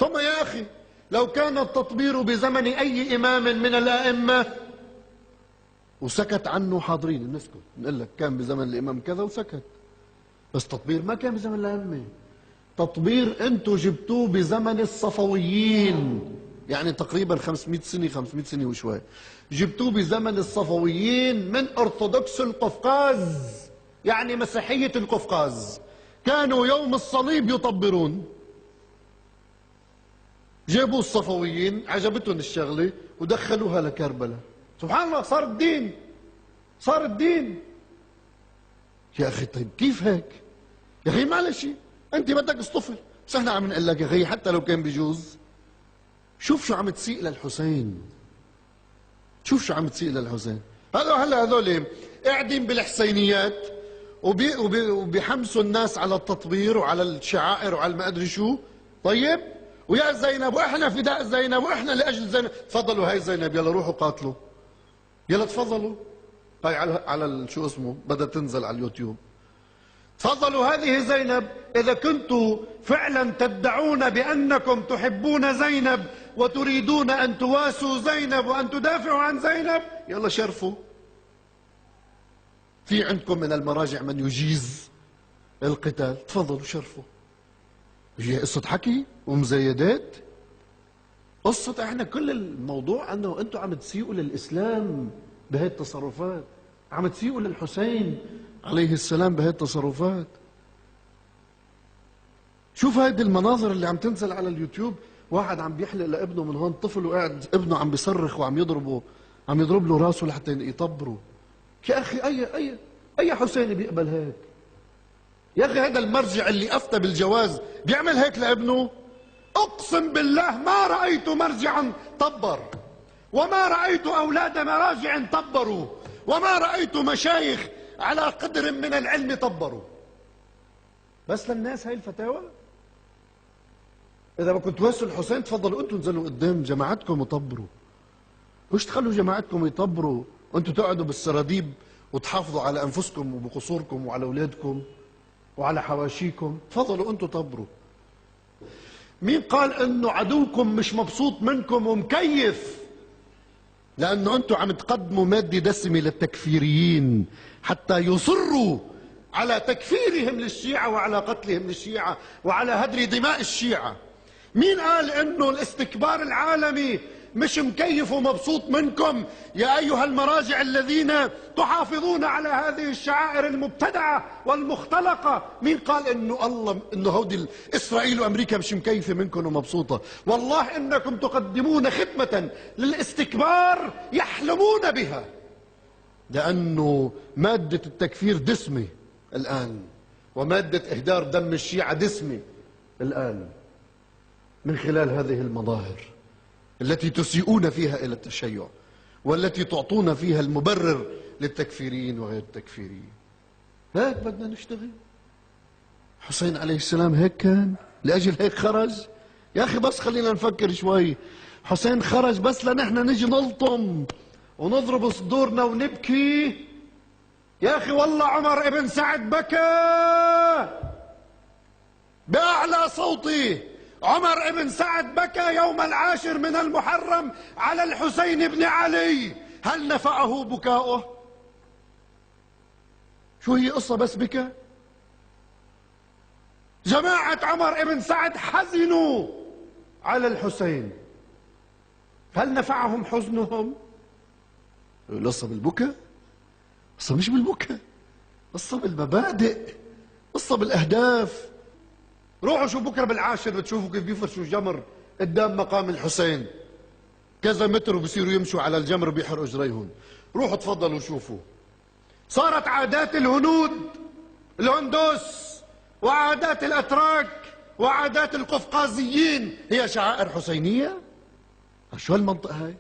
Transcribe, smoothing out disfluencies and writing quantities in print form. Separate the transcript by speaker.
Speaker 1: ثم يا أخي لو كان التطبير بزمن أي إمام من الأئمة وسكت عنه حاضرين نسكت، نقول لك كان بزمن الإمام كذا وسكت، بس تطبير ما كان بزمن الأئمة. تطبير أنتوا جبتوه بزمن الصفويين، يعني تقريبا 500 سنة 500 سنة وشوي، جبتوه بزمن الصفويين من أرثوذكس القفقاز، يعني مسيحية القفقاز، كانوا يوم الصليب يطبرون. جابوا الصفويين عجبتهم الشغلة ودخلوها لكربلاء، سبحان الله صار الدين، صار الدين. يا أخي طيب كيف هيك؟ يا أخي معلش أنت بدك اصطفل، بس احنا عم نقول لك يا أخي حتى لو كان بيجوز، شوف شو عم تسيء للحسين، شوف شو عم تسيء للحسين. هلا هذول قاعدين بالحسينيات وبيحمسوا الناس على التطبير وعلى الشعائر وعلى ما ادري شو. طيب ويا زينب واحنا فداء زينب واحنا لاجل زينب، تفضلوا هاي زينب يلا روحوا قاتلوا، يلا تفضلوا. هاي على شو اسمه بدها تنزل على اليوتيوب. تفضلوا هذه زينب، إذا كنتوا فعلا تدعون بأنكم تحبون زينب وتريدون أن تواسوا زينب وأن تدافعوا عن زينب، يلا شرفوا. في عندكم من المراجع من يجيز القتال، تفضلوا شرفوا. هي قصة حكي ومزايدات؟ قصة احنا كل الموضوع أنه أنتوا عم تسيئوا للإسلام بهي التصرفات، عم تسيئوا للحسين عليه السلام بهي التصرفات. شوف هيدي المناظر اللي عم تنزل على اليوتيوب، واحد عم بيحلق لابنه من هون، طفل وقاعد ابنه عم بيصرخ وعم يضربه، عم يضرب له راسه لحتى يطبره. يا اخي اي حسيني بيقبل هيك؟ يا اخي هذا المرجع اللي افتى بالجواز بيعمل هيك لابنه؟ اقسم بالله ما رايت مرجعا طبر، وما رايت اولاد مراجع طبروا، وما رايت مشايخ على قدر من العلم طبروا. بس للناس هاي الفتاوى؟ اذا بدكم تواسوا الحسين تفضلوا انتم انزلوا قدام جماعتكم وطبروا، مش تخلوا جماعتكم يطبروا وانتم تقعدوا بالسراديب وتحافظوا على انفسكم وبقصوركم وعلى اولادكم وعلى حواشيكم. تفضلوا انتم طبروا. مين قال انه عدوكم مش مبسوط منكم ومكيف؟ لانه انتم عم تقدموا ماده دسمه للتكفيريين حتى يصروا على تكفيرهم للشيعة وعلى قتلهم للشيعة وعلى هدر دماء الشيعة. مين قال انه الاستكبار العالمي مش مكيف ومبسوط منكم يا ايها المراجع الذين تحافظون على هذه الشعائر المبتدعة والمختلقة؟ مين قال انه هودي اسرائيل وامريكا مش مكيفة منكم ومبسوطة؟ والله انكم تقدمون خدمة للاستكبار يحلمون بها، لانه مادة التكفير دسمة الآن، ومادة إهدار دم الشيعة دسمة الآن، من خلال هذه المظاهر التي تسيئون فيها إلى التشيع والتي تعطون فيها المبرر للتكفيريين وغير التكفيريين. هيك بدنا نشتغل. حسين عليه السلام هيك كان، لأجل هيك خرج. يا أخي بس خلينا نفكر شوي. حسين خرج بس لنحن نجي نلطم ونضرب صدورنا ونبكي؟ يا أخي والله عمر ابن سعد بكى بأعلى صوته. عمر ابن سعد بكى يوم 10 من المحرم على الحسين بن علي. هل نفعه بكاؤه؟ شو هي قصة بس بكى؟ جماعة عمر ابن سعد حزنوا على الحسين، هل نفعهم حزنهم؟ القصة بالبكاء؟ قصة مش بالبكاء، قصة بالمبادئ، قصة بالأهداف. روحوا شو بكرة بال10 بتشوفوا كيف بيفرشوا جمر قدام مقام الحسين كذا متر وبصيروا يمشوا على الجمر بيحرقوا جريهم. روحوا تفضلوا شوفوا. صارت عادات الهنود الهندوس وعادات الأتراك وعادات القفقازيين هي شعائر حسينية؟ شو هالمنطق هاي؟